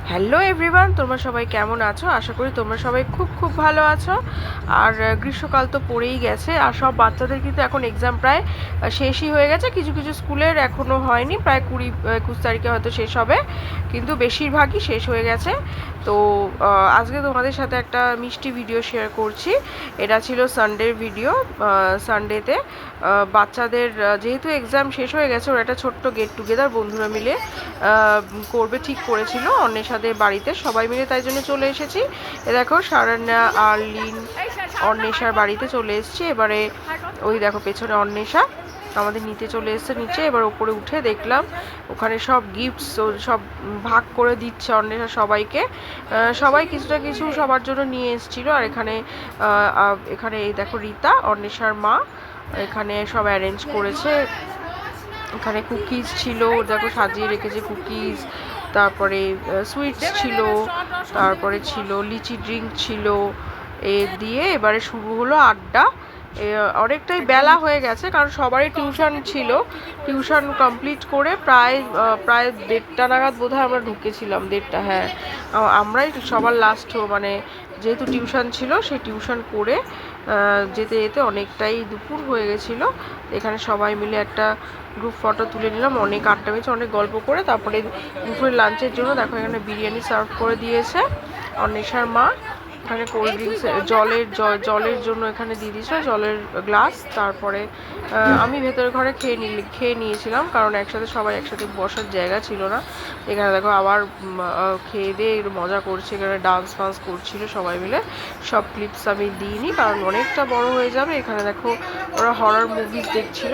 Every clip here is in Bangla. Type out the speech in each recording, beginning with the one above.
হ্যালো এভরিওয়ান, তোমরা সবাই কেমন আছো? আশা করি তোমরা সবাই খুব খুব ভালো আছো। আর গ্রীষ্মকাল তো পড়েই গেছে, আর সব বাচ্চাদের কিন্তু এখন এক্সাম প্রায় শেষই হয়ে গেছে। কিছু কিছু স্কুলের এখনও হয়নি, প্রায় 20-21 তারিখে হয়তো শেষ হবে, কিন্তু বেশিরভাগই শেষ হয়ে গেছে। তো আজকে তোমাদের সাথে একটা মিষ্টি ভিডিও শেয়ার করছি। এটা ছিল সানডের ভিডিও। সানডেতে বাচ্চাদের যেহেতু এক্সাম শেষ হয়ে গেছে, ওরা একটা ছোট্ট গেট টুগেদার বন্ধুরা মিলে করবে ঠিক করেছিল অন্বেষাদের বাড়িতে, সবাই মিলে, তাই জন্য চলে এসেছি। এ দেখো শারান্যা, আরলিন, অন্বেষার বাড়িতে চলে এসেছি। এবারে ওই দেখো পেছনে অন্বেষা আমাদের নিতে চলে এসছে নিচে। এবার ওপরে উঠে দেখলাম ওখানে সব গিফটস সব ভাগ করে দিচ্ছে অন্বেষা সবাইকে। সবাই কিছুটা কিছু সবার জন্য নিয়ে এসেছিল। আর এখানে এখানে এই দেখো রীতা, অন্বেষার মা, এখানে সব অ্যারেঞ্জ করেছে। এখানে কুকিজ ছিল, দেখো সাজিয়ে রেখেছে কুকিজ, তারপরে সুইটস ছিল, তারপরে ছিল লিচি ড্রিঙ্ক ছিল। এ দিয়ে এবারে শুরু হলো আড্ডা। অনেকটাই বেলা হয়ে গেছে, কারণ সবারই টিউশন ছিল। টিউশন কমপ্লিট করে প্রায় প্রায় 1:30 নাগাদ বোধহয় আমরা ঢুকেছিলাম, 1:30, হ্যাঁ। আমরাই সবার লাস্ট, মানে যেহেতু টিউশন ছিল, সেই টিউশন করে যেতে যেতে অনেকটাই দুপুর হয়ে গেছিলো। এখানে সবাই মিলে একটা গ্রুপ ফটো তুলে নিলাম, অনেক আড্ডা মেয়েছে, অনেক গল্প করে। তারপরে দুপুরের লাঞ্চের জন্য দেখো এখানে বিরিয়ানি সার্ভ করে দিয়েছে অন্বেষার মা। এখানে কোল্ড ড্রিঙ্কস, জলের জন্য এখানে দিয়ে দিয়েছিল জলের গ্লাস। তারপরে আমি ভেতরের ঘরে খেয়ে নিয়েছিলাম, কারণ একসাথে সবাই একসাথে বসার জায়গা ছিল না। এখানে দেখো আবার খেয়ে দিয়ে মজা করছে, এখানে ডান্স ফান্স করছিল সবাই মিলে। সব ক্লিপস আমি দিইনি, কারণ অনেকটা বড় হয়ে যাবে। এখানে দেখো ওরা হরর মুভিজ দেখছিল,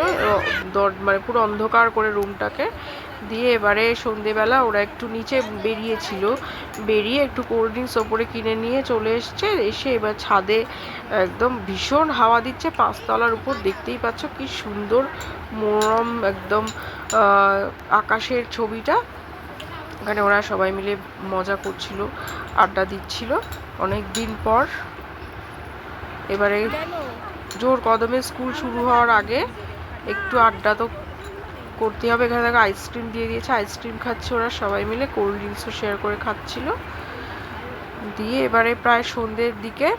মানে পুরো অন্ধকার করে রুমটাকে দিয়ে। এবারে সন্ধেবেলা ওরা একটু নিচে বেরিয়েছিল, বেরিয়ে একটু কোল্ড ড্রিঙ্কস ওপরে কিনে নিয়ে চলে এসছে। এসে এবার ছাদে একদম ভীষণ হাওয়া দিচ্ছে, 5তলার উপর, দেখতেই পাচ্ছ কি সুন্দর মনোরম একদম আকাশের ছবিটা। এখানে ওরা সবাই মিলে মজা করছিল, আড্ডা দিচ্ছিল অনেক দিন পর। এবারে জোর কদমে স্কুল শুরু হওয়ার আগে একটু আড্ডা তো করতে হবে। এখানে দেখো আইসক্রিম দিয়ে দিয়েছে, আইসক্রিম খাচ্ছে ওরা সবাই মিলে, কোল্ড ড্রিঙ্কসও শেয়ার করে খাচ্ছিল। দিয়ে এবারে প্রায় সন্ধ্যের দিকে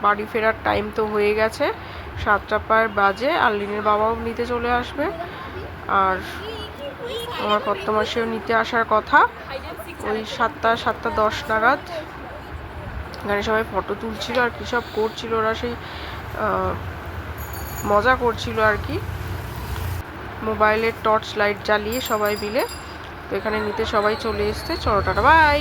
বাড়ি ফেরার টাইম তো হয়ে গেছে, 7টা প্রায় বাজে। আরলিনের বাবাও নিতে চলে আসবে, আর আমার কর্তমাসেও নিতে আসার কথা ওই 7টা 10 নাগাদ। এখানে সবাই ফটো তুলছিল আর কি সব করছিল, ওরা সেই মজা করছিল আর কি, মোবাইলের টর্চ লাইট জ্বালিয়ে সবাই মিলে। তো এখানে নিতে সবাই চলে এসছে। চলো টাটা বাই।